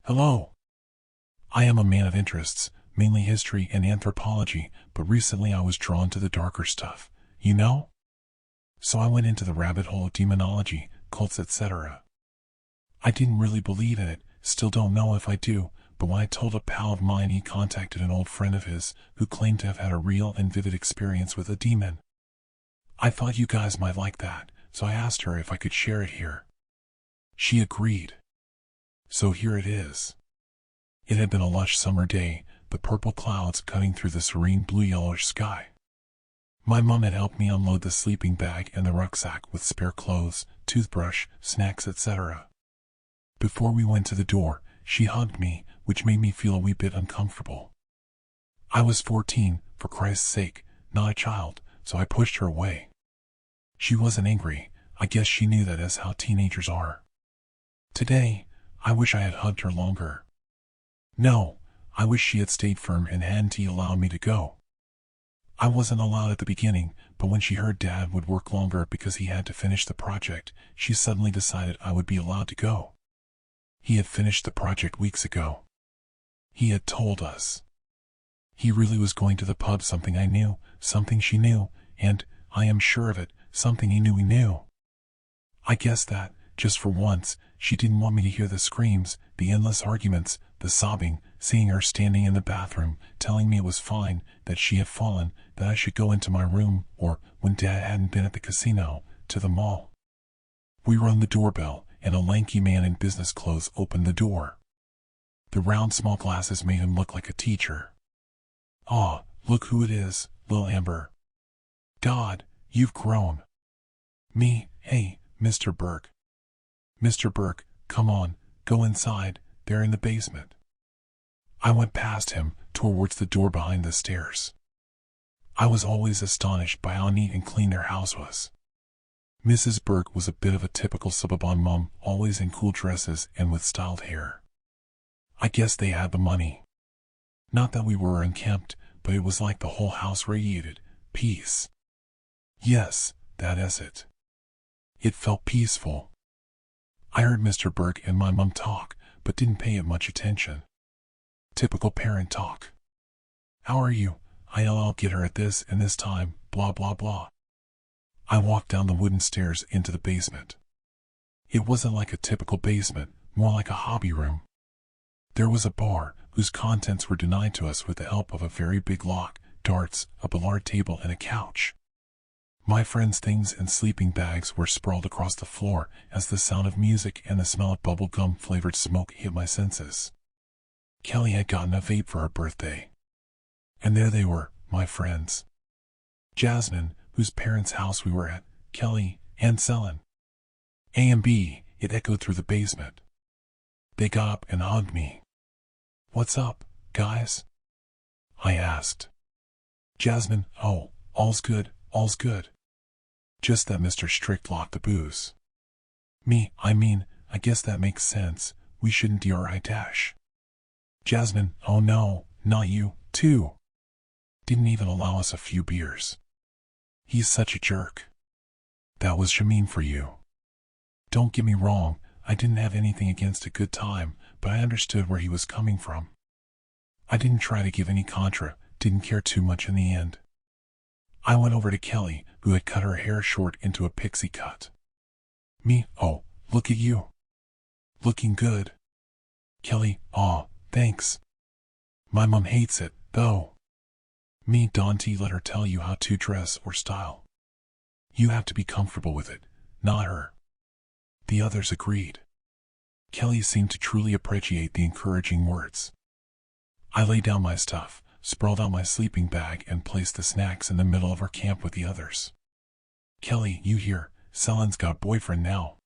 Hello. I am a man of interests, mainly history and anthropology, but recently I was drawn to the darker stuff, you know? So I went into the rabbit hole of demonology, cults, etc. I didn't really believe in it, still don't know if I do, but when I told a pal of mine, he contacted an old friend of his who claimed to have had a real and vivid experience with a demon. I thought you guys might like that, so I asked her if I could share it here. She agreed. So here it is. It had been a lush summer day, the purple clouds cutting through the serene blue-yellowish sky. My mom had helped me unload the sleeping bag and the rucksack with spare clothes, toothbrush, snacks, etc. Before we went to the door, she hugged me, which made me feel a wee bit uncomfortable. I was 14, for Christ's sake, not a child, so I pushed her away. She wasn't angry. I guess she knew that is how teenagers are. Today, I wish I had hugged her longer. No, I wish she had stayed firm and hadn't allowed me to go. I wasn't allowed at the beginning, but when she heard Dad would work longer because he had to finish the project, she suddenly decided I would be allowed to go. He had finished the project weeks ago. He had told us. He really was going to the pub, something I knew, something she knew, and, I am sure of it, something he knew we knew. I guess that, just for once, she didn't want me to hear the screams, the endless arguments, the sobbing, seeing her standing in the bathroom, telling me it was fine, that she had fallen, that I should go into my room, or, when Dad hadn't been at the casino, to the mall. We rung the doorbell, and a lanky man in business clothes opened the door. The round small glasses made him look like a teacher. "Aw, look who it is, Lil Amber. God, you've grown." Me, "Hey, Mr. Burke. Mr. Burke, come on, go inside, they're in the basement." I went past him, towards the door behind the stairs. I was always astonished by how neat and clean their house was. Mrs. Burke was a bit of a typical suburban mom, always in cool dresses and with styled hair. I guess they had the money. Not that we were unkempt, but it was like the whole house radiated peace. Yes, that is it. It felt peaceful. I heard Mr. Burke and my mom talk, but didn't pay it much attention. Typical parent talk. "How are you? I'll get her at this and this time, blah blah blah." I walked down the wooden stairs into the basement. It wasn't like a typical basement, more like a hobby room. There was a bar, whose contents were denied to us with the help of a very big lock, darts, a billiard table, and a couch. My friend's things and sleeping bags were sprawled across the floor as the sound of music and the smell of bubblegum-flavored smoke hit my senses. Kelly had gotten a vape for her birthday. And there they were, my friends. Jasmine, whose parents' house we were at, Kelly, and Selin. A and B, it echoed through the basement. They got up and hugged me. "What's up, guys?" I asked. Jasmine, "Oh, all's good, all's good. Just that Mr. Strict locked the booze." Me, I guess that makes sense. We shouldn't DRI-dash. Jasmine, "Oh no, not you, too. Didn't even allow us a few beers. He's such a jerk." That was Shamin for you. Don't get me wrong, I didn't have anything against a good time, but I understood where he was coming from. I didn't try to give any contra, didn't care too much in the end. I went over to Kelly, who had cut her hair short into a pixie cut. Me, "Oh, look at you. Looking good." Kelly, "Aw, thanks. My mom hates it, though." Me, "Dante, let her tell you how to dress or style. You have to be comfortable with it, not her." The others agreed. Kelly seemed to truly appreciate the encouraging words. I laid down my stuff, sprawled out my sleeping bag, and placed the snacks in the middle of our camp with the others. Kelly, "You hear, Selin's got a boyfriend now."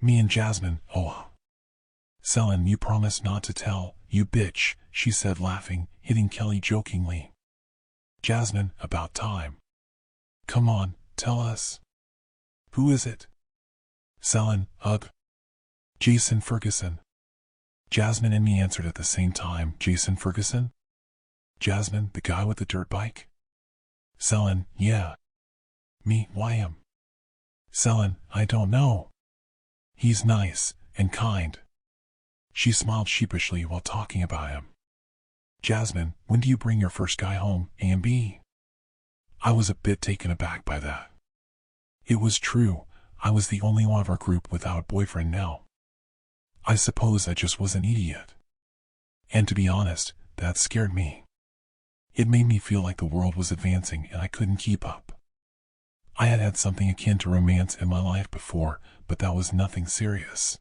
Me and Jasmine, "Oh." "Selin, you promised not to tell, you bitch," she said, laughing, hitting Kelly jokingly. Jasmine, "About time. Come on, tell us. Who is it?" Selin, "Ugh. Jason Ferguson." Jasmine and me answered at the same time, "Jason Ferguson?" Jasmine, "The guy with the dirt bike?" Selin, "Yeah." Me, "Why him?" Selin, "I don't know. He's nice and kind." She smiled sheepishly while talking about him. Jasmine, when do you bring your first guy home, A and B? I was a bit taken aback by that. It was true, I was the only one of our group without a boyfriend now. I suppose I just was an idiot. And to be honest, that scared me. It made me feel like the world was advancing and I couldn't keep up. I had had something akin to romance in my life before, but that was nothing serious.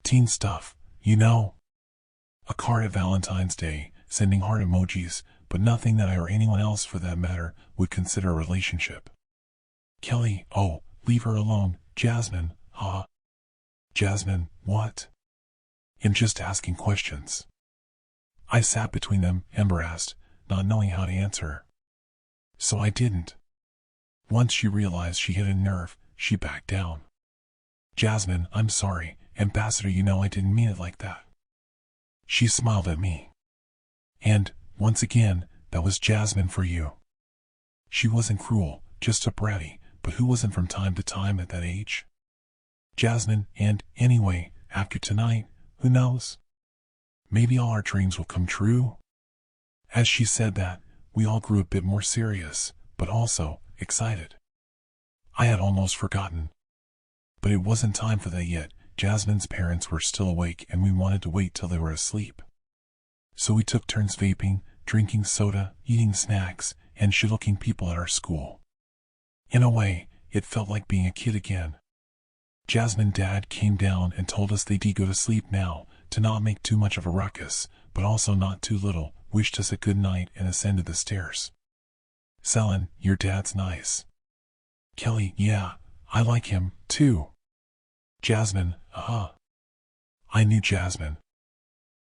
Teen stuff, you know. A card at Valentine's Day, sending heart emojis, but nothing that I or anyone else for that matter would consider a relationship. Kelly, oh, leave her alone, Jasmine, huh? Jasmine, what? I'm just asking questions. I sat between them, embarrassed, not knowing how to answer. So I didn't. Once she realized she hit a nerve, she backed down. Jasmine, I'm sorry, Ambassador, you know I didn't mean it like that. She smiled at me. And, once again, that was Jasmine for you. She wasn't cruel, just a bratty, but who wasn't from time to time at that age? Jasmine, and, anyway, after tonight, who knows? Maybe all our dreams will come true? As she said that, we all grew a bit more serious, but also excited. I had almost forgotten. But it wasn't time for that yet. Jasmine's parents were still awake and we wanted to wait till they were asleep. So we took turns vaping, drinking soda, eating snacks, and shit-looking people at our school. In a way, it felt like being a kid again. Jasmine's dad came down and told us they'd go to sleep now, to not make too much of a ruckus, but also not too little, wished us a good night and ascended the stairs. Selin, your dad's nice. Kelly, yeah, I like him, too. Jasmine, I knew Jasmine.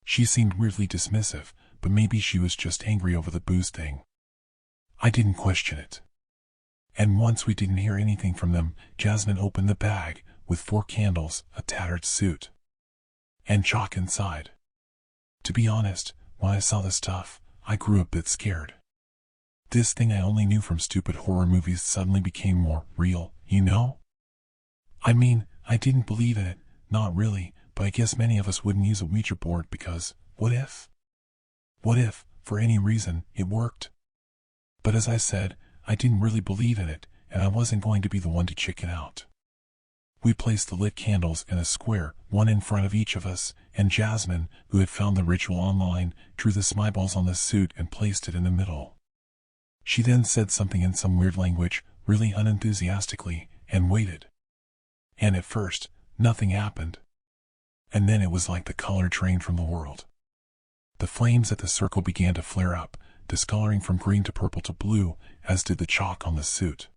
She seemed weirdly dismissive, but maybe she was just angry over the booze thing. I didn't question it. And once we didn't hear anything from them, Jasmine opened the bag, with 4 candles, a tattered suit, and chalk inside. To be honest, when I saw the stuff, I grew a bit scared. This thing I only knew from stupid horror movies suddenly became more real, you know? I mean, I didn't believe in it, not really, but I guess many of us wouldn't use a Ouija board because, what if? What if, for any reason, it worked? But as I said, I didn't really believe in it, and I wasn't going to be the one to chicken out. We placed the lit candles in a square, one in front of each of us, and Jasmine, who had found the ritual online, drew the smiballs on the suit and placed it in the middle. She then said something in some weird language, really unenthusiastically, and waited. And at first, nothing happened. And then it was like the color drained from the world. The flames at the circle began to flare up, discoloring from green to purple to blue, as did the chalk on the suit.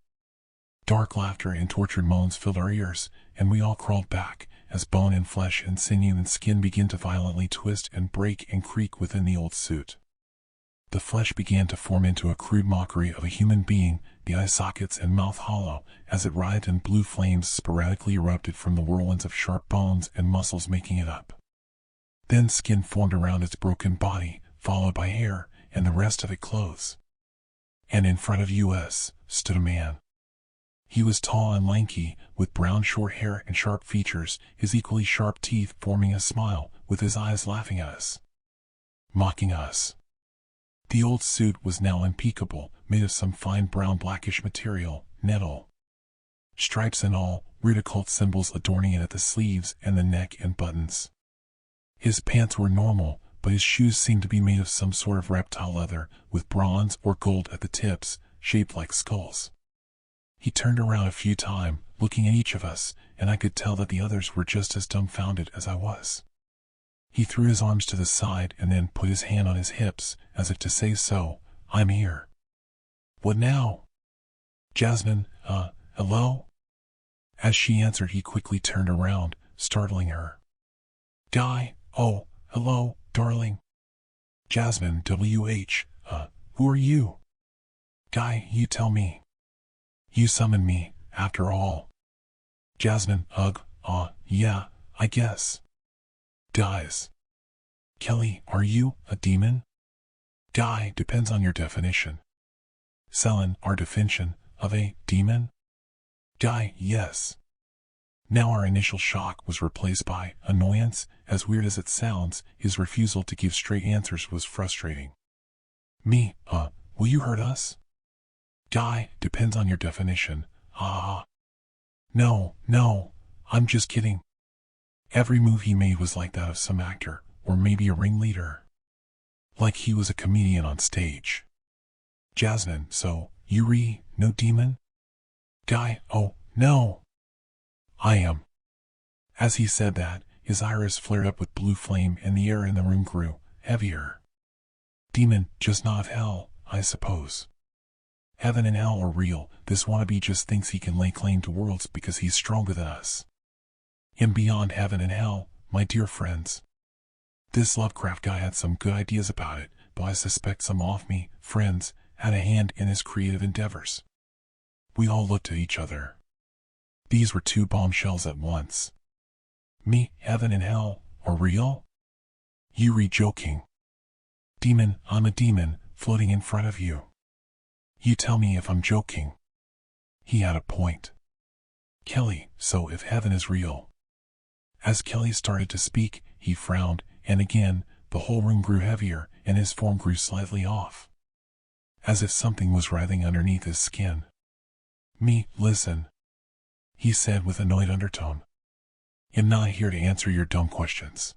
Dark laughter and tortured moans filled our ears, and we all crawled back, as bone and flesh and sinew and skin began to violently twist and break and creak within the old suit. The flesh began to form into a crude mockery of a human being, the eye sockets and mouth hollow, as it writhed and blue flames sporadically erupted from the whirlwinds of sharp bones and muscles making it up. Then skin formed around its broken body, followed by hair, and the rest of it clothes. And in front of us stood a man. He was tall and lanky, with brown short hair and sharp features, his equally sharp teeth forming a smile, with his eyes laughing at us. Mocking us. The old suit was now impeccable, made of some fine brown blackish material, nettle. Stripes and all, weird occult symbols adorning it at the sleeves and the neck and buttons. His pants were normal, but his shoes seemed to be made of some sort of reptile leather, with bronze or gold at the tips, shaped like skulls. He turned around a few times, looking at each of us, and I could tell that the others were just as dumbfounded as I was. He threw his arms to the side and then put his hand on his hips, as if to say so, I'm here. What now? Jasmine, hello? As she answered, he quickly turned around, startling her. Di, oh, hello, darling. Jasmine, who are you? Guy, you tell me. You summoned me, after all. Jasmine, yeah, I guess. Dies. Kelly, are you a demon? Di, depends on your definition. Selin, our definition of a demon? Di, yes. Now our initial shock was replaced by annoyance. As weird as it sounds, his refusal to give straight answers was frustrating. Me, will you hurt us? Guy, depends on your definition. No, I'm just kidding. Every move he made was like that of some actor, or maybe a ringleader. Like he was a comedian on stage. Jasmine, so, Yuri, no demon? Guy, oh, no. I am. As he said that, his iris flared up with blue flame and the air in the room grew heavier. Demon, just not of hell, I suppose. Heaven and hell are real. This wannabe just thinks he can lay claim to worlds because he's stronger than us. And beyond heaven and hell, my dear friends. This Lovecraft guy had some good ideas about it, but I suspect some off-me friends had a hand in his creative endeavors. We all looked at each other. These were two bombshells at once. Me, heaven and hell, are real? Yuri joking. Demon, I'm a demon, floating in front of you. You tell me if I'm joking. He had a point. Kelly, so if heaven is real. As Kelly started to speak, he frowned, and again, the whole room grew heavier, and his form grew slightly off. As if something was writhing underneath his skin. Me, listen. He said with annoyed undertone. I'm not here to answer your dumb questions.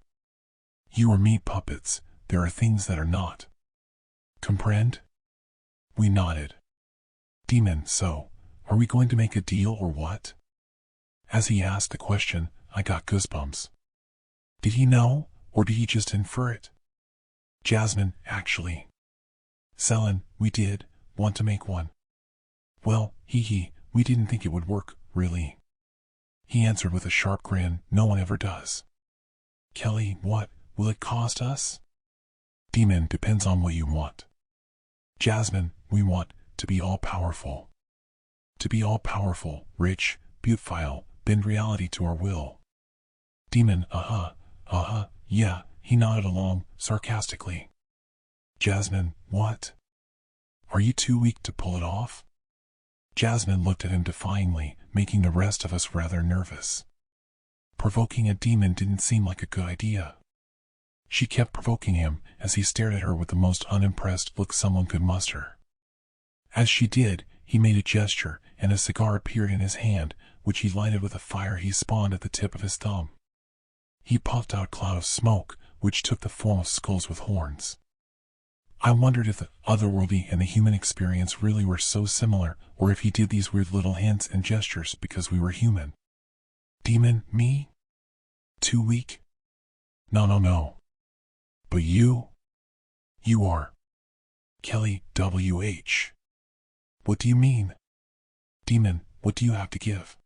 You are meat puppets, there are things that are not. Comprehend? We nodded. Demon, so, are we going to make a deal or what? As he asked the question, I got goosebumps. Did he know, or did he just infer it? Jasmine, actually. Selin, we did want to make one. Well, we didn't think it would work, really. He answered with a sharp grin, no one ever does. Kelly, what will it cost us? Demon, depends on what you want. Jasmine, we want to be all-powerful. To be all-powerful, rich, beautiful, bend reality to our will. Demon, yeah, he nodded along, sarcastically. Jasmine, what? Are you too weak to pull it off? Jasmine looked at him defyingly, making the rest of us rather nervous. Provoking a demon didn't seem like a good idea. She kept provoking him as he stared at her with the most unimpressed look someone could muster. As she did, he made a gesture, and a cigar appeared in his hand, which he lighted with a fire he spawned at the tip of his thumb. He puffed out a cloud of smoke, which took the form of skulls with horns. I wondered if the otherworldly and the human experience really were so similar, or if he did these weird little hints and gestures because we were human. Demon, me? Too weak? No. But you? You are. Kelly, W.H. What do you mean? Demon, what do you have to give?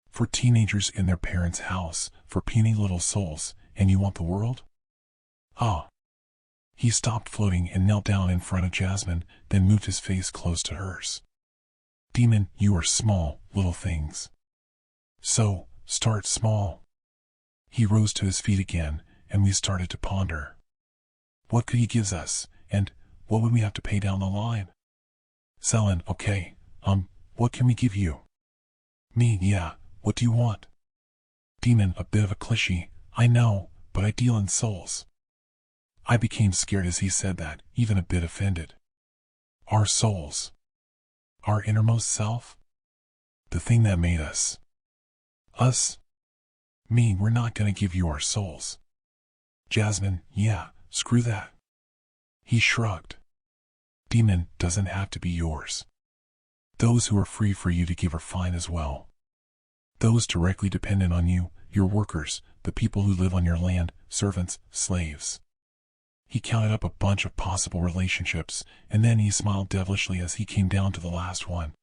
For teenagers in their parents' house, for puny little souls, and you want the world? Ah. He stopped floating and knelt down in front of Jasmine, then moved his face close to hers. Demon, you are small, little things. So, start small. He rose to his feet again, and we started to ponder. What could he give us, and what would we have to pay down the line? Selin, okay, what can we give you? Me, yeah, what do you want? Demon, a bit of a cliché, I know, but I deal in souls. I became scared as he said that, even a bit offended. Our souls. Our innermost self? The thing that made us. Us? Me, we're not gonna give you our souls. Jasmine, yeah, screw that. He shrugged. Demon, doesn't have to be yours. Those who are free for you to give are fine as well. Those directly dependent on you, your workers, the people who live on your land, servants, slaves. He counted up a bunch of possible relationships, and then he smiled devilishly as he came down to the last one.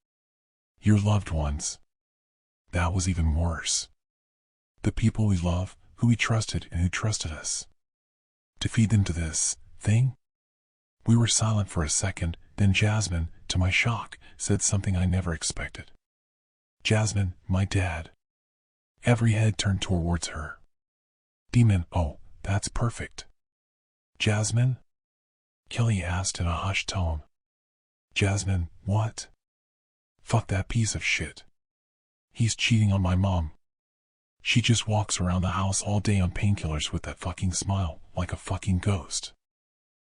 Your loved ones. That was even worse. The people we love, who we trusted and who trusted us. To feed them to this thing? We were silent for a second, then Jasmine, to my shock, said something I never expected. Jasmine, my dad. Every head turned towards her. Demon, oh, that's perfect. Jasmine? Kelly asked in a hushed tone. Jasmine, what? Fuck that piece of shit. He's cheating on my mom. She just walks around the house all day on painkillers with that fucking smile, like a fucking ghost.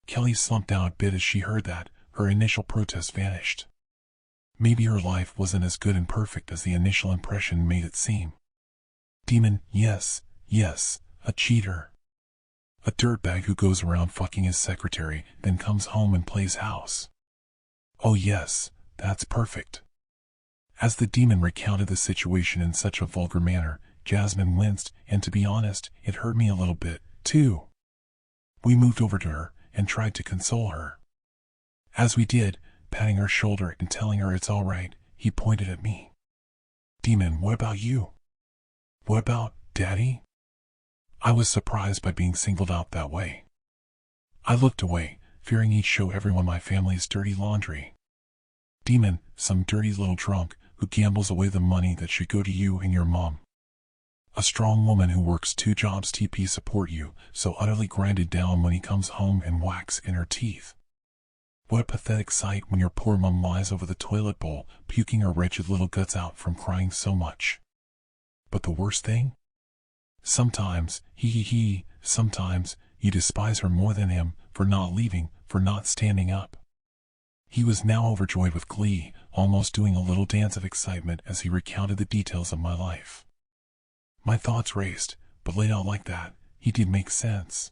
Kelly slumped down a bit as she heard that. Her initial protest vanished. Maybe her life wasn't as good and perfect as the initial impression made it seem. Demon, yes, a cheater. A dirtbag who goes around fucking his secretary, then comes home and plays house. Oh yes, that's perfect. As the demon recounted the situation in such a vulgar manner, Jasmine winced, and to be honest, it hurt me a little bit, too. We moved over to her, and tried to console her. As we did, patting her shoulder and telling her it's all right, he pointed at me. Demon, what about you? What about Daddy? I was surprised by being singled out that way. I looked away, fearing he'd show everyone my family's dirty laundry. Demon, some dirty little drunk who gambles away the money that should go to you and your mom. A strong woman who works 2 jobs to support you, so utterly grinded down when he comes home and whacks in her teeth. What a pathetic sight when your poor mom lies over the toilet bowl, puking her wretched little guts out from crying so much. But the worst thing? Sometimes, sometimes, you despise her more than him, for not leaving, for not standing up. He was now overjoyed with glee, almost doing a little dance of excitement as he recounted the details of my life. My thoughts raced, but laid out like that, he did make sense.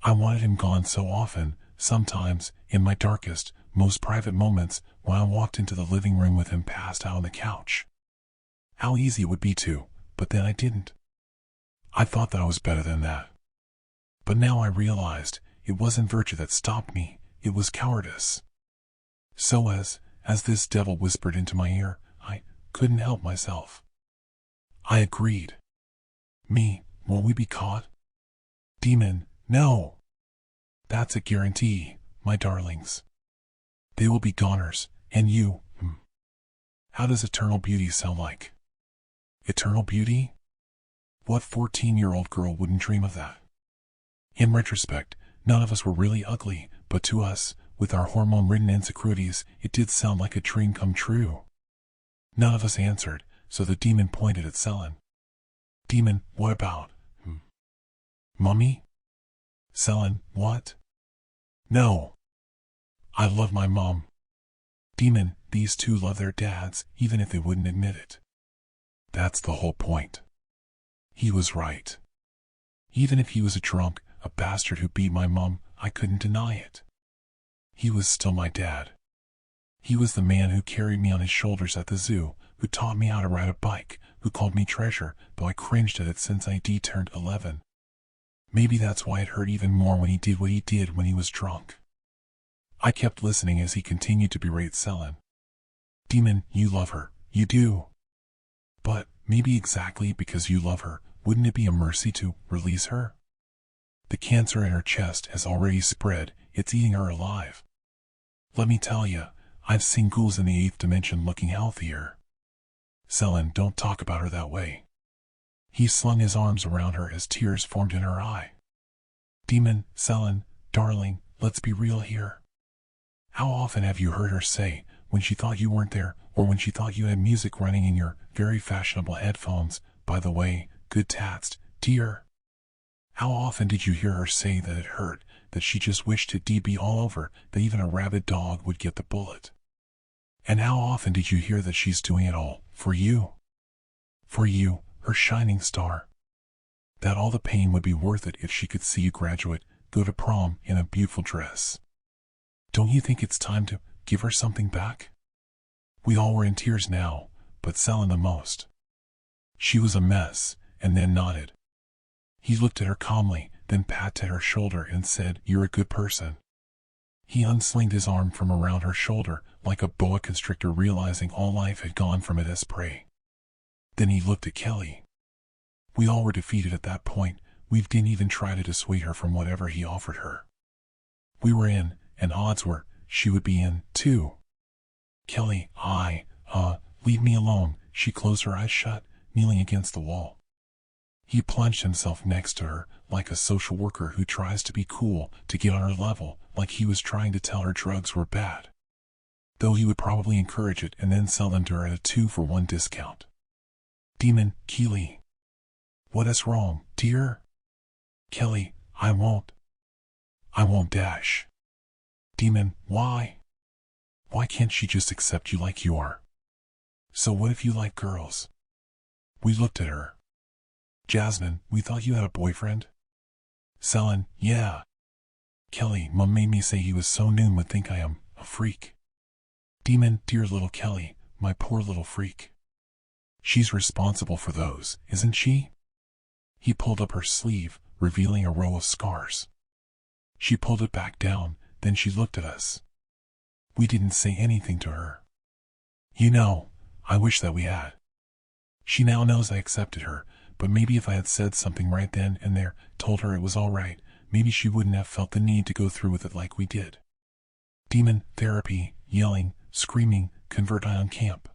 I wanted him gone so often, sometimes, in my darkest, most private moments, when I walked into the living room with him passed out on the couch. How easy it would be to, but then I didn't. I thought that I was better than that. But now I realized, it wasn't virtue that stopped me, it was cowardice. So as this devil whispered into my ear, I couldn't help myself. I agreed. Me, won't we be caught? Demon, no. That's a guarantee, my darlings. They will be goners, and you, How does eternal beauty sound like? Eternal beauty? What 14-year-old girl wouldn't dream of that? In retrospect, none of us were really ugly, but to us, with our hormone-ridden insecurities, it did sound like a dream come true. None of us answered, so the demon pointed at Selin. Demon, what about? Mummy? Selin, what? No. I love my mom. Demon, these two love their dads, even if they wouldn't admit it. That's the whole point. He was right. Even if he was a drunk, a bastard who beat my mom, I couldn't deny it. He was still my dad. He was the man who carried me on his shoulders at the zoo, who taught me how to ride a bike, who called me treasure, though I cringed at it since I turned 11. Maybe that's why it hurt even more when he did what he did when he was drunk. I kept listening as he continued to berate Selin. Demon, you love her, you do. But, maybe exactly because you love her, wouldn't it be a mercy to release her? The cancer in her chest has already spread, it's eating her alive. Let me tell you, I've seen ghouls in the 8th dimension looking healthier. Selin, don't talk about her that way. He slung his arms around her as tears formed in her eye. Demon, Selin, darling, let's be real here. How often have you heard her say, when she thought you weren't there, or when she thought you had music running in your very fashionable headphones, by the way, good tats, dear? How often did you hear her say that it hurt, that she just wished to be all over, that even a rabid dog would get the bullet? And how often did you hear that she's doing it all, for you? For you, her shining star. That all the pain would be worth it if she could see you graduate, go to prom in a beautiful dress. Don't you think it's time to give her something back? We all were in tears now, but Selin the most. She was a mess, and then nodded. He looked at her calmly, then patted her shoulder and said, "You're a good person." He unslinged his arm from around her shoulder, like a boa constrictor realizing all life had gone from it as prey. Then he looked at Kelly. We all were defeated at that point. We didn't even try to dissuade her from whatever he offered her. We were in, and odds were, she would be in, too. Kelly, leave me alone. She closed her eyes shut, kneeling against the wall. He plunged himself next to her, like a social worker who tries to be cool, to get on her level, like he was trying to tell her drugs were bad. Though he would probably encourage it and then sell them to her at a 2-for-1 discount. Demon, Keely. What is wrong, dear? Kelly, I won't dash. Demon, why? Why can't she just accept you like you are? So what if you like girls? We looked at her. Jasmine, we thought you had a boyfriend? Selin, yeah. Kelly, Mom made me say he was so Noon would think I am a freak. Demon, dear little Kelly, my poor little freak. She's responsible for those, isn't she? He pulled up her sleeve, revealing a row of scars. She pulled it back down, then she looked at us. We didn't say anything to her. You know, I wish that we had. She now knows I accepted her, but maybe if I had said something right then and there, told her it was all right, maybe she wouldn't have felt the need to go through with it like we did. Demon, therapy, yelling, screaming, convert Ion camp.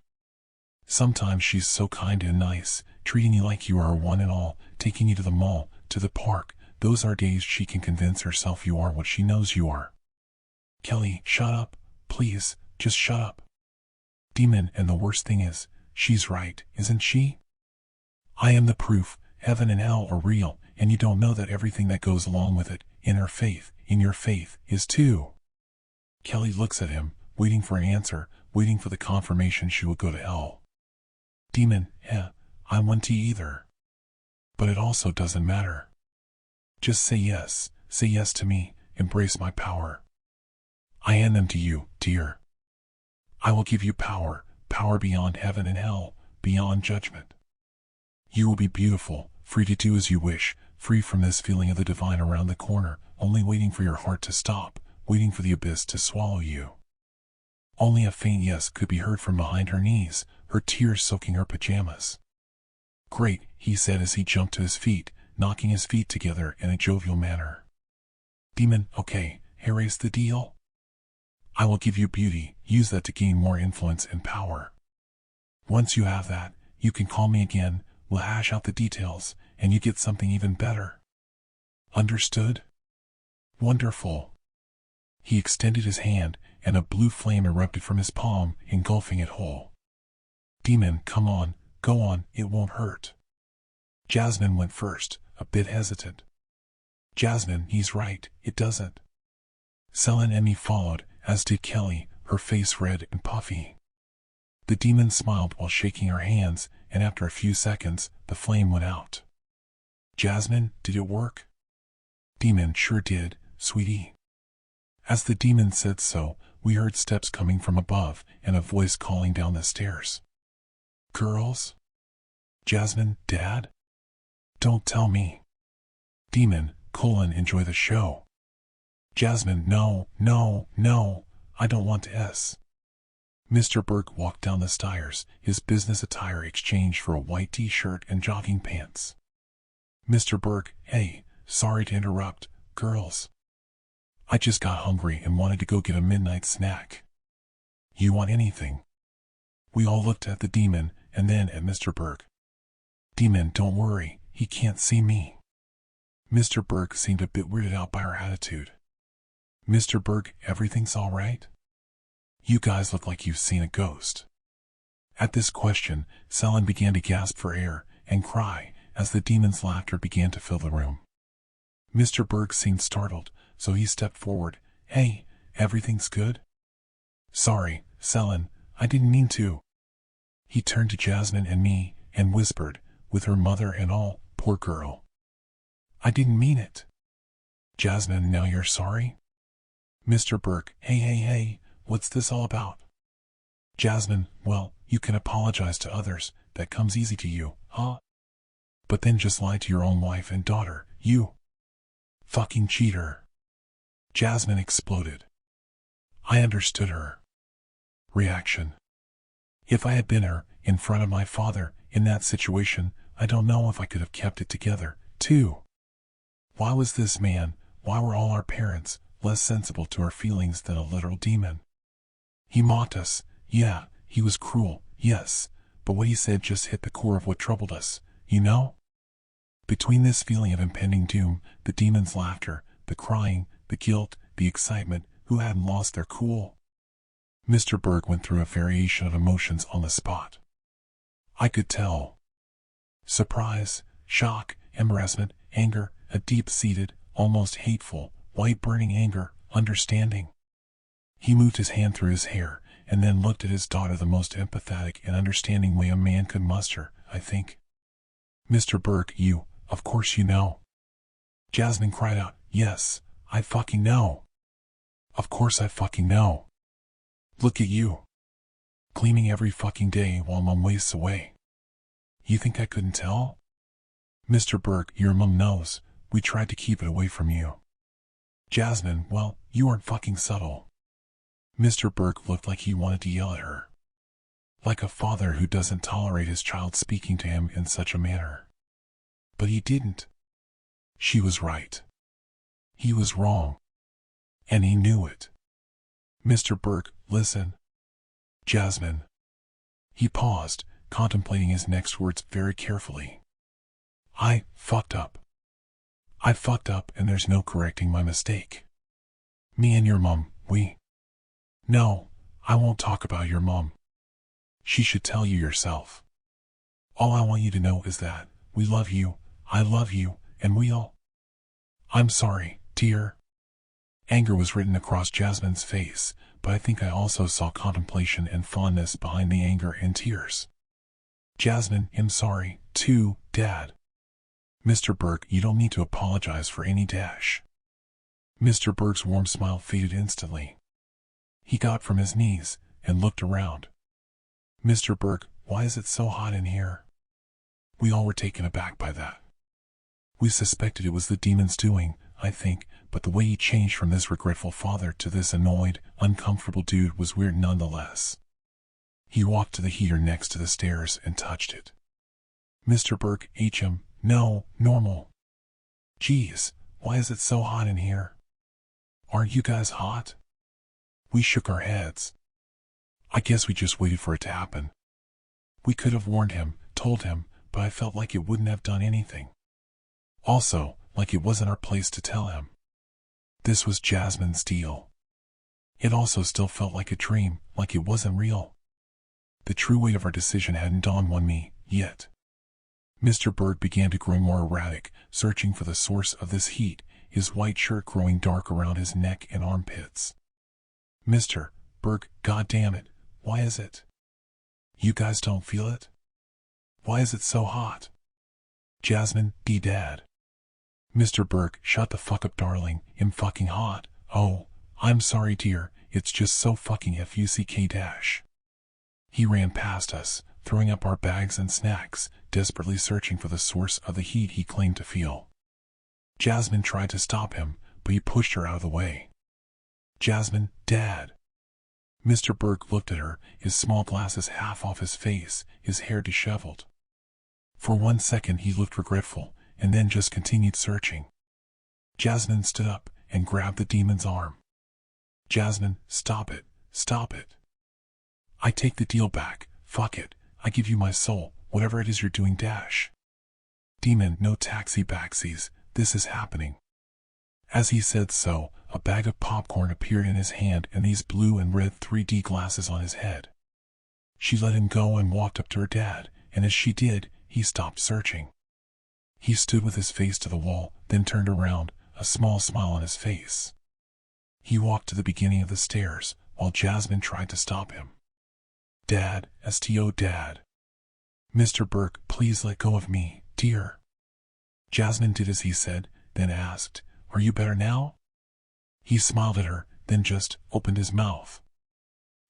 Sometimes she's so kind and nice, treating you like you are her one and all, taking you to the mall, to the park. Those are days she can convince herself you are what she knows you are. Kelly, shut up, please, just shut up. Demon, and the worst thing is, she's right, isn't she? I am the proof, heaven and hell are real, and you don't know that everything that goes along with it, in her faith, in your faith, is too. Kelly looks at him, waiting for an answer, waiting for the confirmation she will go to hell. Demon, I want to either. But it also doesn't matter. Just say yes to me, embrace my power. I hand them to you, dear. I will give you power, power beyond heaven and hell, beyond judgment. You will be beautiful, free to do as you wish, free from this feeling of the divine around the corner, only waiting for your heart to stop, waiting for the abyss to swallow you. Only a faint yes could be heard from behind her knees, her tears soaking her pajamas. Great, he said as he jumped to his feet, knocking his feet together in a jovial manner. Demon, okay, erase the deal? I will give you beauty, use that to gain more influence and power. Once you have that, you can call me again, we'll hash out the details, and you get something even better. Understood? Wonderful. He extended his hand, and a blue flame erupted from his palm, engulfing it whole. Demon, come on, go on, it won't hurt. Jasmine went first, a bit hesitant. Jasmine, he's right, it doesn't. Selin and me followed, as did Kelly, her face red and puffy. The demon smiled while shaking her hands, and after a few seconds, the flame went out. Jasmine, did it work? Demon, sure did, sweetie. As the demon said so, we heard steps coming from above, and a voice calling down the stairs. Girls? Jasmine, Dad? Don't tell me. Demon, enjoy the show. Jasmine, no, I don't want to S. Mr. Burke walked down the stairs, his business attire exchanged for a white t-shirt and jogging pants. Mr. Burke, hey, sorry to interrupt, girls. I just got hungry and wanted to go get a midnight snack. You want anything? We all looked at the demon, and then at Mr. Burke. Demon, don't worry, he can't see me. Mr. Burke seemed a bit weirded out by our attitude. Mr. Burke, everything's all right? You guys look like you've seen a ghost. At this question, Selin began to gasp for air and cry as the demon's laughter began to fill the room. Mr. Burke seemed startled, so he stepped forward. Hey, everything's good? Sorry, Selin, I didn't mean to. He turned to Jasmine and me and whispered, with her mother and all, poor girl. I didn't mean it. Jasmine, now you're sorry? Mr. Burke, hey, what's this all about? Jasmine, well, you can apologize to others, that comes easy to you, huh? But then just lie to your own wife and daughter, you fucking cheater. Jasmine exploded. I understood her reaction. If I had been her, in front of my father, in that situation, I don't know if I could have kept it together, too. Why was this man, why were all our parents, less sensible to our feelings than a literal demon? He mocked us, yeah, he was cruel, yes, but what he said just hit the core of what troubled us, you know? Between this feeling of impending doom, the demon's laughter, the crying, the guilt, the excitement, who hadn't lost their cool? Mr. Burke went through a variation of emotions on the spot. I could tell. Surprise, shock, embarrassment, anger, a deep-seated, almost hateful, white-burning anger, understanding. He moved his hand through his hair, and then looked at his daughter the most empathetic and understanding way a man could muster, I think. Mr. Burke, of course you know. Jasmine cried out, yes, I fucking know. Of course I fucking know. Look at you. Cleaning every fucking day while Mom wastes away. You think I couldn't tell? Mr. Burke, your mom knows. We tried to keep it away from you. Jasmine, well, you aren't fucking subtle. Mr. Burke looked like he wanted to yell at her. Like a father who doesn't tolerate his child speaking to him in such a manner. But he didn't. She was right. He was wrong. And he knew it. Mr. Burke, listen. Jasmine. He paused, contemplating his next words very carefully. I fucked up. I fucked up and there's no correcting my mistake. Me and your mom, No, I won't talk about your mom. She should tell you yourself. All I want you to know is that we love you, I love you, and we'll... I'm sorry, dear. Anger was written across Jasmine's face, but I think I also saw contemplation and fondness behind the anger and tears. Jasmine, I'm sorry, too, Dad. Mr. Burke, you don't need to apologize for any dash. Mr. Burke's warm smile faded instantly. He got from his knees and looked around. Mr. Burke, why is it so hot in here? We all were taken aback by that. We suspected it was the demon's doing, I think, but the way he changed from this regretful father to this annoyed, uncomfortable dude was weird nonetheless. He walked to the heater next to the stairs and touched it. Mr. Burke, no, normal. Geez, why is it so hot in here? Aren't you guys hot? We shook our heads. I guess we just waited for it to happen. We could have warned him, told him, but I felt like it wouldn't have done anything. Also, like it wasn't our place to tell him. This was Jasmine's deal. It also still felt like a dream, like it wasn't real. The true weight of our decision hadn't dawned on me, yet. Mr. Burke began to grow more erratic, searching for the source of this heat, his white shirt growing dark around his neck and armpits. Mr. Burke, goddammit, why is it? You guys don't feel it? Why is it so hot? Jasmine, Dad. Mr. Burke, shut the fuck up, darling, I'm fucking hot. Oh, I'm sorry, dear, it's just so fucking fuck. He ran past us, throwing up our bags and snacks, desperately searching for the source of the heat he claimed to feel. Jasmine tried to stop him, but he pushed her out of the way. Jasmine, Dad. Mr. Burke looked at her, his small glasses half off his face, his hair disheveled. For 1 second he looked regretful, and then just continued searching. Jasmine stood up and grabbed the demon's arm. Jasmine, stop it, stop it. I take the deal back, fuck it, I give you my soul, whatever it is you're doing, Demon, no taxi backsies, this is happening. As he said so, a bag of popcorn appeared in his hand and these blue and red 3D glasses on his head. She let him go and walked up to her dad, and as she did, he stopped searching. He stood with his face to the wall, then turned around, a small smile on his face. He walked to the beginning of the stairs, while Jasmine tried to stop him. Dad, Dad. Mr. Burke, please let go of me, dear. Jasmine did as he said, then asked, Are you better now? He smiled at her, then just opened his mouth.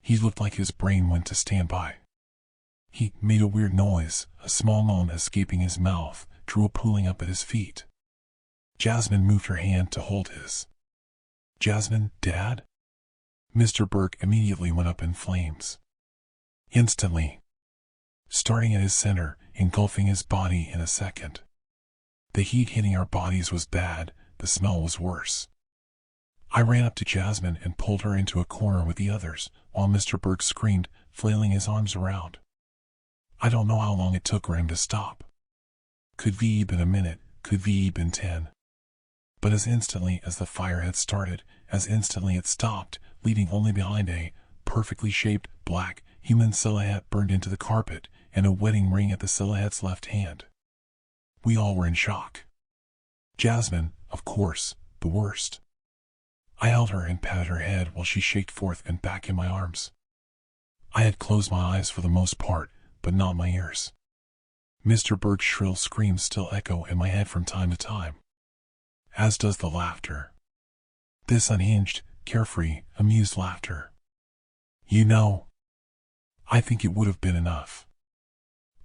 He looked like his brain went to standby. He made a weird noise, a small moan escaping his mouth, drool pooling up at his feet. Jasmine moved her hand to hold his. Jasmine, Dad? Mr. Burke immediately went up in flames. Instantly. Starting at his center, engulfing his body in a second. The heat hitting our bodies was bad, the smell was worse. I ran up to Jasmine and pulled her into a corner with the others, while Mr. Burke screamed, flailing his arms around. I don't know how long it took for him to stop. Could be been a minute, could be been 10. But as instantly as the fire had started, as instantly it stopped, leaving only behind a perfectly shaped, black, human silhouette burned into the carpet, and a wedding ring at the silhouette's left hand. We all were in shock. Jasmine, of course, the worst. I held her and patted her head while she shaked forth and back in my arms. I had closed my eyes for the most part, but not my ears. Mr. Berg's shrill screams still echo in my head from time to time, as does the laughter. This unhinged, carefree, amused laughter. You know, I think it would have been enough.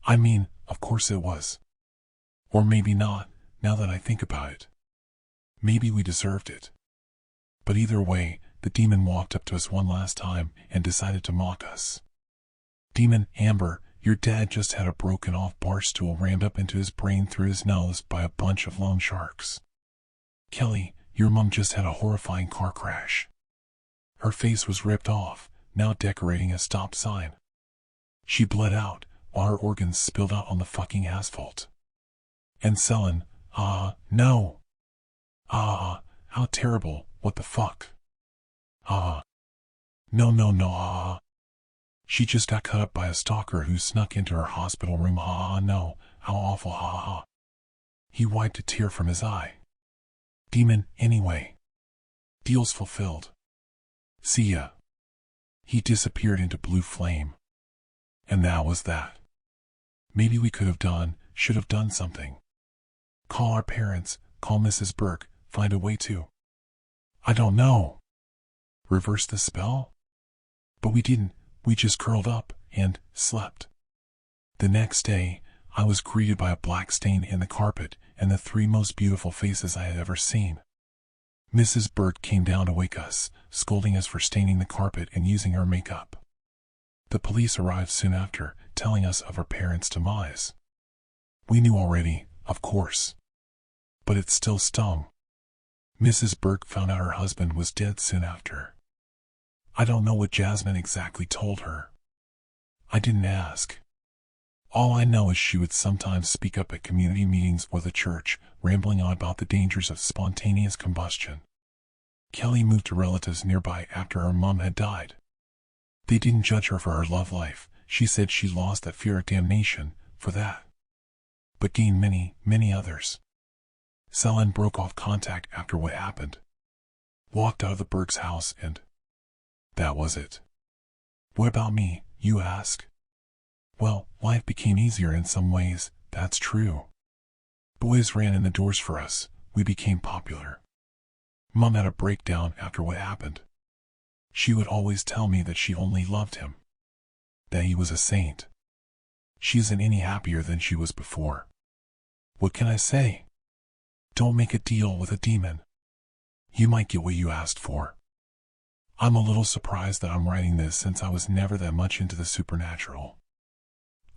I mean, of course it was. Or maybe not, now that I think about it. Maybe we deserved it. But either way, the demon walked up to us one last time and decided to mock us. Demon Amber, your dad just had a broken off bar stool rammed up into his brain through his nose by a bunch of loan sharks. Kelly, your mom just had a horrifying car crash. Her face was ripped off, now decorating a stop sign. She bled out, while her organs spilled out on the fucking asphalt. And Selin, no. How terrible, what the fuck. No. She just got cut up by a stalker who snuck into her hospital room, no, how awful, He wiped a tear from his eye. Demon, anyway. Deal's fulfilled. See ya. He disappeared into blue flame. And that was that. Maybe we should have done something. Call our parents, call Mrs. Burke, find a way to. I don't know. Reverse the spell? But we didn't, we just curled up and slept. The next day, I was greeted by a black stain in the carpet and the three most beautiful faces I had ever seen. Mrs. Burke came down to wake us, scolding us for staining the carpet and using her makeup. The police arrived soon after, telling us of our parents' demise. We knew already, of course. But it still stung. Mrs. Burke found out her husband was dead soon after. I don't know what Jasmine exactly told her. I didn't ask. All I know is she would sometimes speak up at community meetings or the church, rambling on about the dangers of spontaneous combustion. Kelly moved to relatives nearby after her mom had died. They didn't judge her for her love life. She said she lost that fear of damnation for that, but gained many others. Selin broke off contact after what happened. Walked out of the Berg's house and that was it. What about me, you ask? Well, life became easier in some ways, that's true. Boys ran in the doors for us, we became popular. Mom had a breakdown after what happened. She would always tell me that she only loved him. That he was a saint. She isn't any happier than she was before. What can I say? Don't make a deal with a demon. You might get what you asked for. I'm a little surprised that I'm writing this since I was never that much into the supernatural.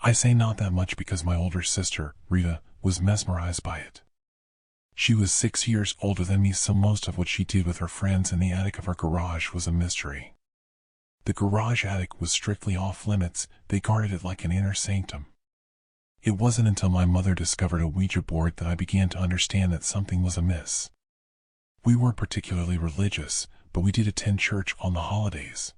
I say not that much because my older sister, Rita, was mesmerized by it. She was 6 years older than me, so most of what she did with her friends in the attic of our garage was a mystery. The garage attic was strictly off limits, they guarded it like an inner sanctum. It wasn't until my mother discovered a Ouija board that I began to understand that something was amiss. We weren't particularly religious, but we did attend church on the holidays.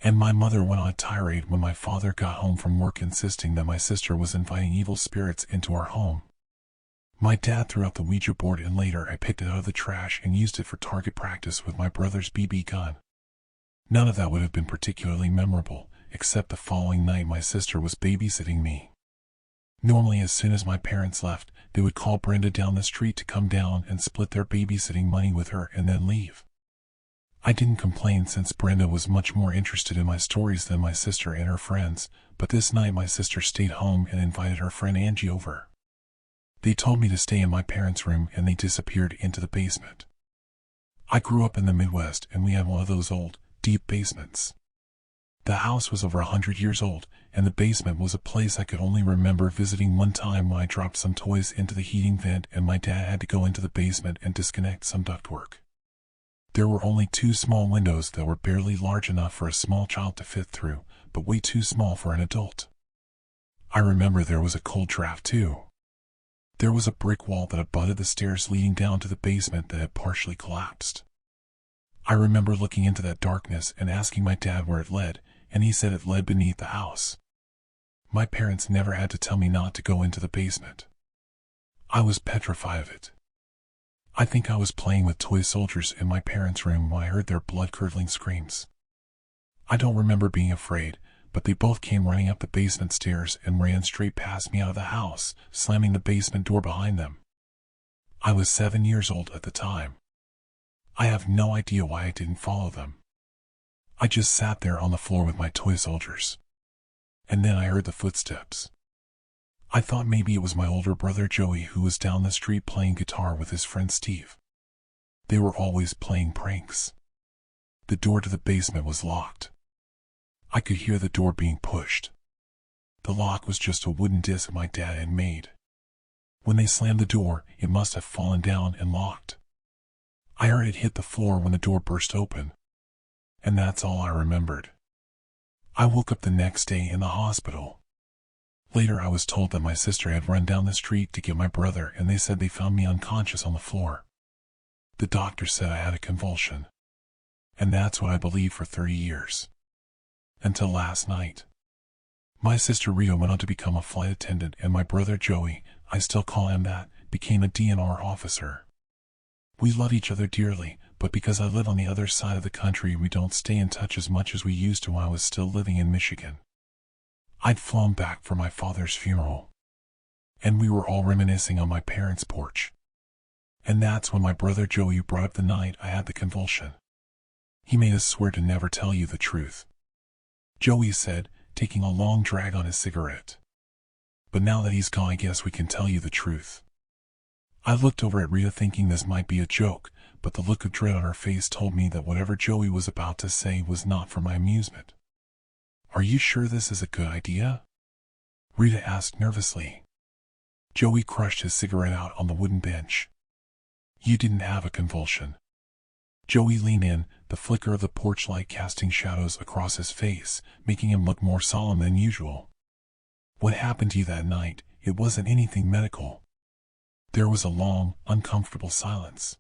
And my mother went on a tirade when my father got home from work insisting that my sister was inviting evil spirits into our home. My dad threw out the Ouija board and later I picked it out of the trash and used it for target practice with my brother's BB gun. None of that would have been particularly memorable, except the following night my sister was babysitting me. Normally as soon as my parents left, they would call Brenda down the street to come down and split their babysitting money with her and then leave. I didn't complain since Brenda was much more interested in my stories than my sister and her friends, but this night my sister stayed home and invited her friend Angie over. They told me to stay in my parents' room and they disappeared into the basement. I grew up in the Midwest and we had one of those old, deep basements. The house was over 100 years old, and the basement was a place I could only remember visiting one time when I dropped some toys into the heating vent and my dad had to go into the basement and disconnect some ductwork. There were only 2 small windows that were barely large enough for a small child to fit through, but way too small for an adult. I remember there was a cold draft too. There was a brick wall that abutted the stairs leading down to the basement that had partially collapsed. I remember looking into that darkness and asking my dad where it led, and he said it led beneath the house. My parents never had to tell me not to go into the basement. I was petrified of it. I think I was playing with toy soldiers in my parents' room when I heard their blood-curdling screams. I don't remember being afraid, but they both came running up the basement stairs and ran straight past me out of the house, slamming the basement door behind them. I was 7 years old at the time. I have no idea why I didn't follow them. I just sat there on the floor with my toy soldiers. And then I heard the footsteps. I thought maybe it was my older brother Joey who was down the street playing guitar with his friend Steve. They were always playing pranks. The door to the basement was locked. I could hear the door being pushed. The lock was just a wooden disc my dad had made. When they slammed the door, it must have fallen down and locked. I heard it hit the floor when the door burst open. And that's all I remembered. I woke up the next day in the hospital. Later I was told that my sister had run down the street to get my brother and they said they found me unconscious on the floor. The doctor said I had a convulsion. And that's what I believed for 30 years. Until last night. My sister Rita went on to become a flight attendant and my brother Joey, I still call him that, became a DNR officer. We love each other dearly, but because I live on the other side of the country we don't stay in touch as much as we used to when I was still living in Michigan. I'd flown back for my father's funeral. And we were all reminiscing on my parents' porch. And that's when my brother Joey brought up the night I had the convulsion. He made us swear to never tell you the truth. Joey said, taking a long drag on his cigarette. But now that he's gone I guess we can tell you the truth. I looked over at Rita thinking this might be a joke, but the look of dread on her face told me that whatever Joey was about to say was not for my amusement. Are you sure this is a good idea? Rita asked nervously. Joey crushed his cigarette out on the wooden bench. You didn't have a convulsion. Joey leaned in, the flicker of the porch light casting shadows across his face, making him look more solemn than usual. What happened to you that night? It wasn't anything medical. There was a long, uncomfortable silence.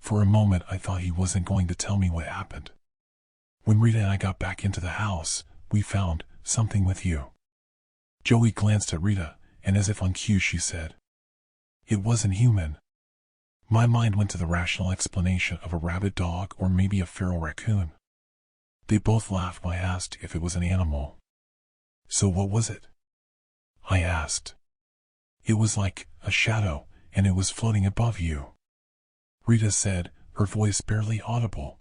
For a moment I thought he wasn't going to tell me what happened. When Rita and I got back into the house, we found something with you. Joey glanced at Rita, and as if on cue she said, It wasn't human. My mind went to the rational explanation of a rabid dog or maybe a feral raccoon. They both laughed when I asked if it was an animal. So what was it? I asked. It was like a shadow, and it was floating above you. Rita said, her voice barely audible.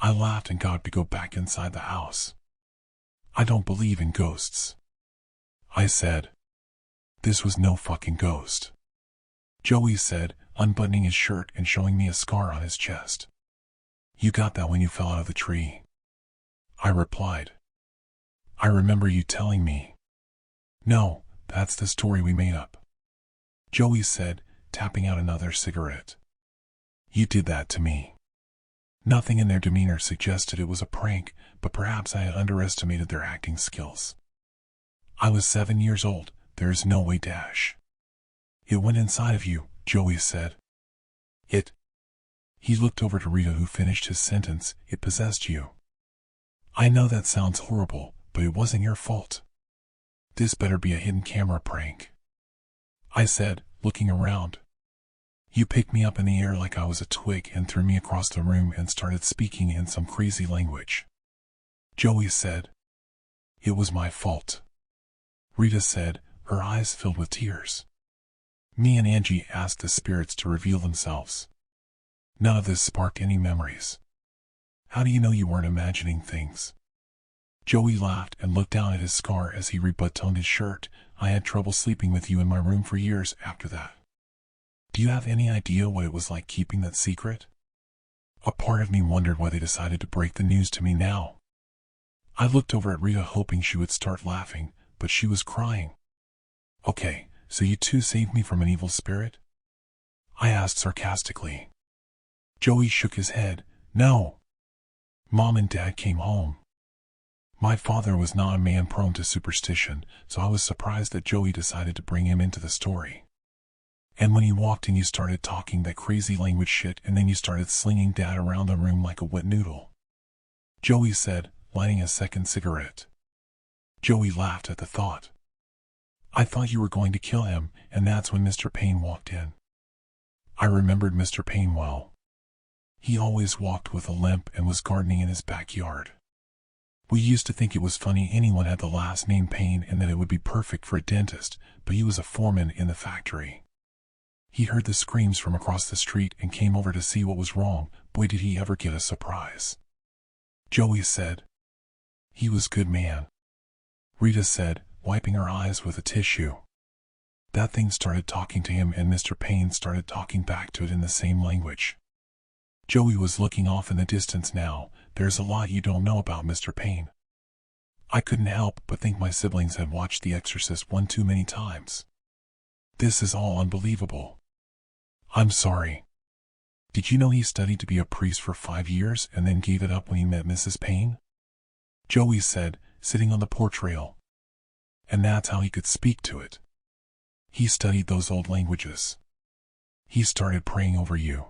I laughed and got up to go back inside the house. I don't believe in ghosts. I said. This was no fucking ghost. Joey said, unbuttoning his shirt and showing me a scar on his chest. You got that when you fell out of the tree. I replied. I remember you telling me. No, that's the story we made up. Joey said, tapping out another cigarette. You did that to me. Nothing in their demeanor suggested it was a prank, but perhaps I had underestimated their acting skills. I was 7 years old, there is no way dash. It went inside of you, Joey said. He looked over to Rita who finished his sentence, it possessed you. I know that sounds horrible, but it wasn't your fault. This better be a hidden camera prank. I said, looking around. You picked me up in the air like I was a twig and threw me across the room and started speaking in some crazy language. Joey said. It was my fault. Rita said, her eyes filled with tears. Me and Angie asked the spirits to reveal themselves. None of this sparked any memories. How do you know you weren't imagining things? Joey laughed and looked down at his scar as he rebuttoned his shirt. I had trouble sleeping with you in my room for years after that. Do you have any idea what it was like keeping that secret? A part of me wondered why they decided to break the news to me now. I looked over at Rita hoping she would start laughing, but she was crying. Okay, so you two saved me from an evil spirit? I asked sarcastically. Joey shook his head. No. Mom and Dad came home. My father was not a man prone to superstition, so I was surprised that Joey decided to bring him into the story. And when he walked in you started talking that crazy language shit and then you started slinging Dad around the room like a wet noodle. Joey said, lighting a second cigarette. Joey laughed at the thought. I thought you were going to kill him, and that's when Mr. Payne walked in. I remembered Mr. Payne well. He always walked with a limp and was gardening in his backyard. We used to think it was funny anyone had the last name Payne and that it would be perfect for a dentist, but he was a foreman in the factory. He heard the screams from across the street and came over to see what was wrong. Boy, did he ever get a surprise. Joey said. He was good man. Rita said, wiping her eyes with a tissue. That thing started talking to him and Mr. Payne started talking back to it in the same language. Joey was looking off in the distance now. There's a lot you don't know about Mr. Payne. I couldn't help but think my siblings had watched The Exorcist one too many times. This is all unbelievable. I'm sorry. Did you know he studied to be a priest for 5 years and then gave it up when he met Mrs. Payne? Joey said, sitting on the porch rail. And that's how he could speak to it. He studied those old languages. He started praying over you.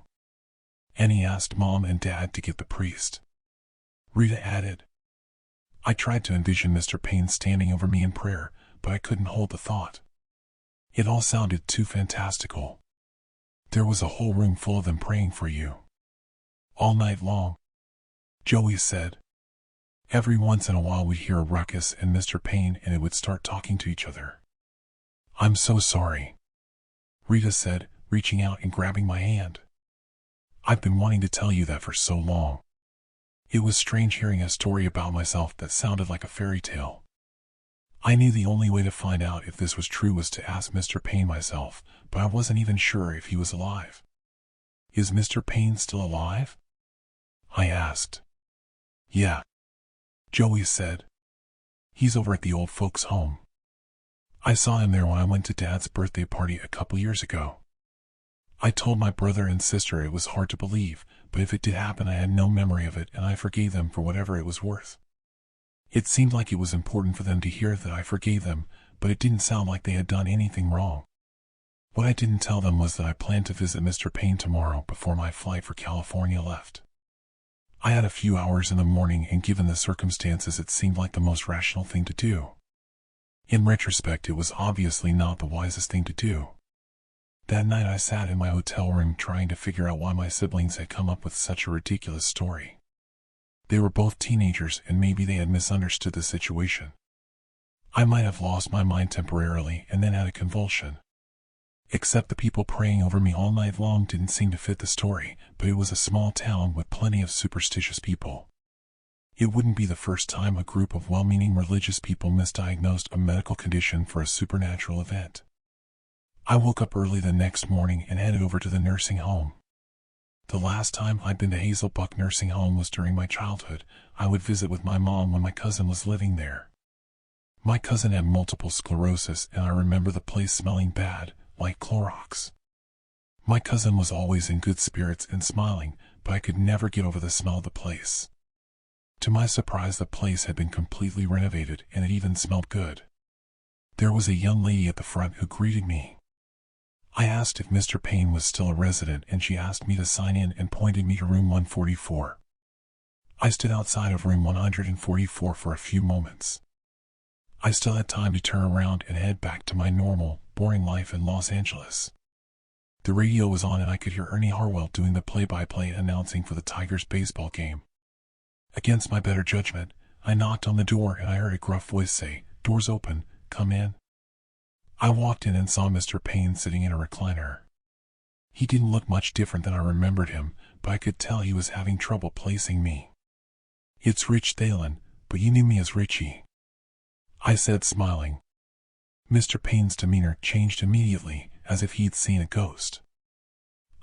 And he asked Mom and Dad to get the priest. Rita added. I tried to envision Mr. Payne standing over me in prayer, but I couldn't hold the thought. It all sounded too fantastical. There was a whole room full of them praying for you. All night long. Joey said. Every once in a while we'd hear a ruckus and Mr. Payne and it would start talking to each other. I'm so sorry. Rita said, reaching out and grabbing my hand. I've been wanting to tell you that for so long. It was strange hearing a story about myself that sounded like a fairy tale. I knew the only way to find out if this was true was to ask Mr. Payne myself, but I wasn't even sure if he was alive. Is Mr. Payne still alive? I asked. Yeah. Joey said. He's over at the old folks' home. I saw him there when I went to Dad's birthday party a couple years ago. I told my brother and sister it was hard to believe, but if it did happen I had no memory of it and I forgave them for whatever it was worth. It seemed like it was important for them to hear that I forgave them, but it didn't sound like they had done anything wrong. What I didn't tell them was that I planned to visit Mr. Payne tomorrow before my flight for California left. I had a few hours in the morning and given the circumstances it seemed like the most rational thing to do. In retrospect it was obviously not the wisest thing to do. That night I sat in my hotel room trying to figure out why my siblings had come up with such a ridiculous story. They were both teenagers and maybe they had misunderstood the situation. I might have lost my mind temporarily and then had a convulsion. Except the people praying over me all night long didn't seem to fit the story, but it was a small town with plenty of superstitious people. It wouldn't be the first time a group of well-meaning religious people misdiagnosed a medical condition for a supernatural event. I woke up early the next morning and headed over to the nursing home. The last time I'd been to Hazelbuck Nursing Home was during my childhood. I would visit with my mom when my cousin was living there. My cousin had multiple sclerosis and I remember the place smelling bad, like Clorox. My cousin was always in good spirits and smiling, but I could never get over the smell of the place. To my surprise, the place had been completely renovated and it even smelled good. There was a young lady at the front who greeted me. I asked if Mr. Payne was still a resident and she asked me to sign in and pointed me to room 144. I stood outside of room 144 for a few moments. I still had time to turn around and head back to my normal, boring life in Los Angeles. The radio was on and I could hear Ernie Harwell doing the play-by-play announcing for the Tigers baseball game. Against my better judgment, I knocked on the door and I heard a gruff voice say, "Door's open, come in." I walked in and saw Mr. Payne sitting in a recliner. He didn't look much different than I remembered him, but I could tell he was having trouble placing me. "It's Rich Thalen, but you knew me as Richie," I said, smiling. Mr. Payne's demeanor changed immediately, as if he'd seen a ghost.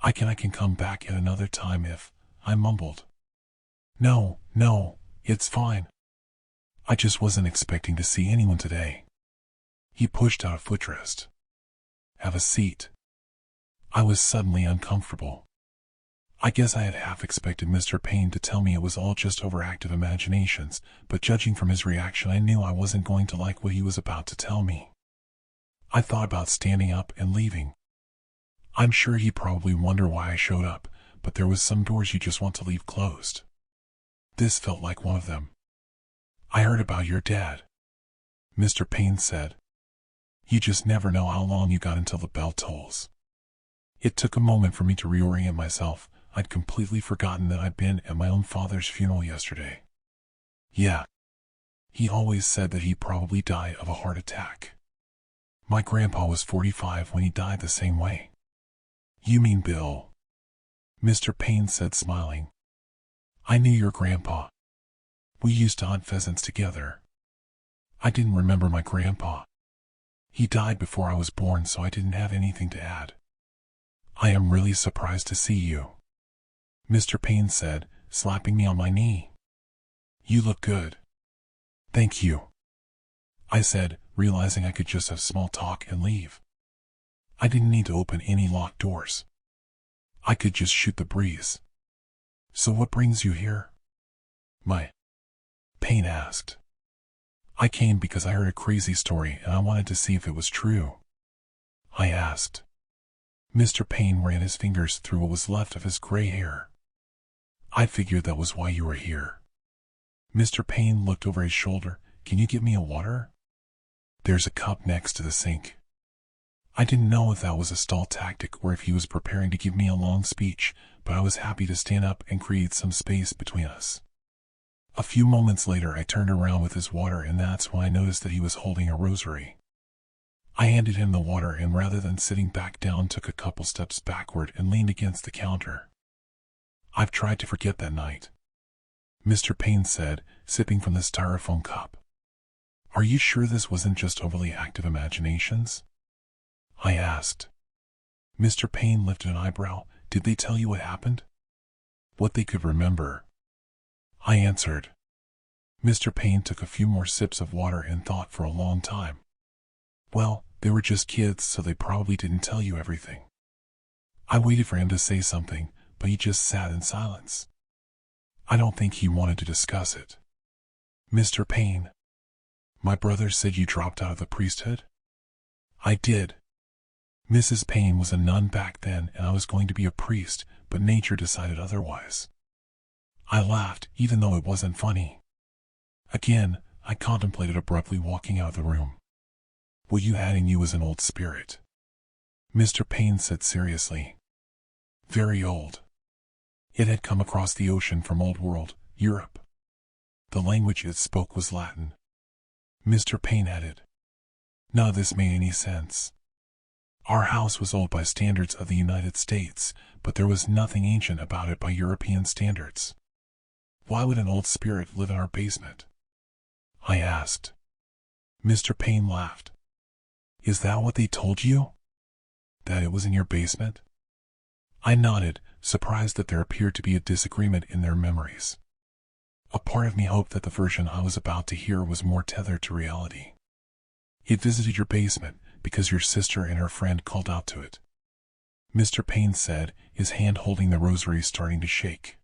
I can come back at another time if," I mumbled. No, it's fine. I just wasn't expecting to see anyone today." He pushed out a footrest. "Have a seat." I was suddenly uncomfortable. I guess I had half expected Mr. Payne to tell me it was all just overactive imaginations, but judging from his reaction I knew I wasn't going to like what he was about to tell me. I thought about standing up and leaving. I'm sure he probably wondered why I showed up, but there was some doors you just want to leave closed. This felt like one of them. "I heard about your dad," Mr. Payne said. You just never know how long you got until the bell tolls. It took a moment for me to reorient myself. I'd completely forgotten that I'd been at my own father's funeral yesterday. Yeah. He always said that he'd probably die of a heart attack. My grandpa was 45 when he died the same way. You mean Bill? Mr. Payne said, smiling. I knew your grandpa. We used to hunt pheasants together. I didn't remember my grandpa. He died before I was born, so I didn't have anything to add. I am really surprised to see you, Mr. Payne said, slapping me on my knee. You look good. Thank you, I said, realizing I could just have small talk and leave. I didn't need to open any locked doors. I could just shoot the breeze. So what brings you here? Payne asked. I came because I heard a crazy story and I wanted to see if it was true. I asked. Mr. Payne ran his fingers through what was left of his gray hair. I figured that was why you were here. Mr. Payne looked over his shoulder. Can you get me a water? There's a cup next to the sink. I didn't know if that was a stall tactic or if he was preparing to give me a long speech, but I was happy to stand up and create some space between us. A few moments later, I turned around with his water, and that's when I noticed that he was holding a rosary. I handed him the water and rather than sitting back down, took a couple steps backward and leaned against the counter. I've tried to forget that night, Mr. Payne said, sipping from the styrofoam cup. Are you sure this wasn't just overly active imaginations? I asked. Mr. Payne lifted an eyebrow. Did they tell you what happened? What they could remember? I answered. Mr. Payne took a few more sips of water and thought for a long time. Well, they were just kids, so they probably didn't tell you everything. I waited for him to say something, but he just sat in silence. I don't think he wanted to discuss it. Mr. Payne, my brother said you dropped out of the priesthood? I did. Mrs. Payne was a nun back then, and I was going to be a priest, but nature decided otherwise. I laughed, even though it wasn't funny. Again, I contemplated abruptly walking out of the room. What you had in you was an old spirit, Mr. Payne said seriously. Very old. It had come across the ocean from Old World, Europe. The language it spoke was Latin. Mr. Payne added. None of this made any sense. Our house was old by standards of the United States, but there was nothing ancient about it by European standards. Why would an old spirit live in our basement? I asked. Mr. Payne laughed. Is that what they told you? That it was in your basement? I nodded, surprised that there appeared to be a disagreement in their memories. A part of me hoped that the version I was about to hear was more tethered to reality. It visited your basement because your sister and her friend called out to it, Mr. Payne said, his hand holding the rosary starting to shake.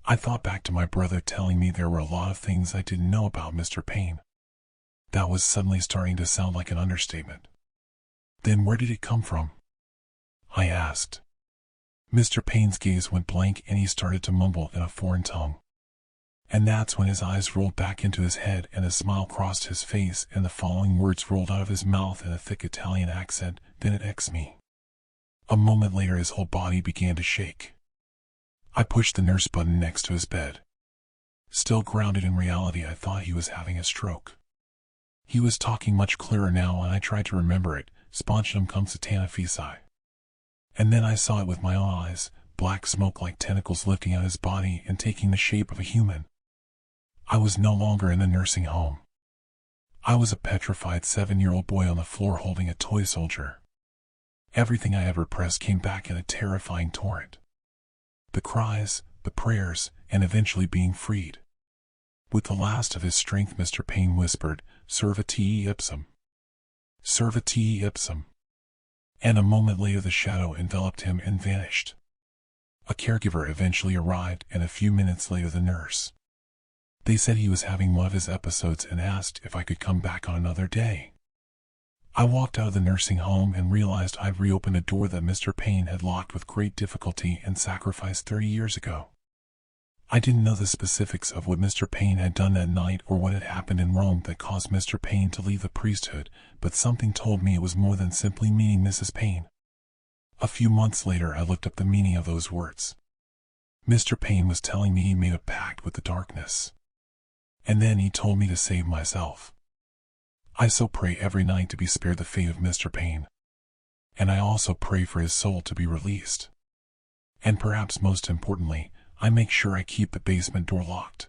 I thought back to my brother telling me there were a lot of things I didn't know about Mr. Payne. That was suddenly starting to sound like an understatement. Then where did it come from? I asked. Mr. Payne's gaze went blank and he started to mumble in a foreign tongue. And that's when his eyes rolled back into his head and a smile crossed his face and the following words rolled out of his mouth in a thick Italian accent, then it X me. A moment later his whole body began to shake. I pushed the nurse button next to his bed. Still grounded in reality, I thought he was having a stroke. He was talking much clearer now and I tried to remember it, spongium cum satana feci. And then I saw it with my own eyes, black smoke like tentacles lifting out his body and taking the shape of a human. I was no longer in the nursing home. I was a petrified 7-year-old boy on the floor holding a toy soldier. Everything I ever pressed came back in a terrifying torrent. The cries, the prayers, and eventually being freed. With the last of his strength, Mr. Payne whispered, Servati ipsum. Servati ipsum. And a moment later the shadow enveloped him and vanished. A caregiver eventually arrived and a few minutes later the nurse. They said he was having one of his episodes and asked if I could come back on another day. I walked out of the nursing home and realized I'd reopened a door that Mr. Payne had locked with great difficulty and sacrificed 30 years ago. I didn't know the specifics of what Mr. Payne had done that night or what had happened in Rome that caused Mr. Payne to leave the priesthood, but something told me it was more than simply meeting Mrs. Payne. A few months later, I looked up the meaning of those words. Mr. Payne was telling me he made a pact with the darkness. And then he told me to save myself. I so pray every night to be spared the fate of Mr. Payne. And I also pray for his soul to be released. And perhaps most importantly, I make sure I keep the basement door locked.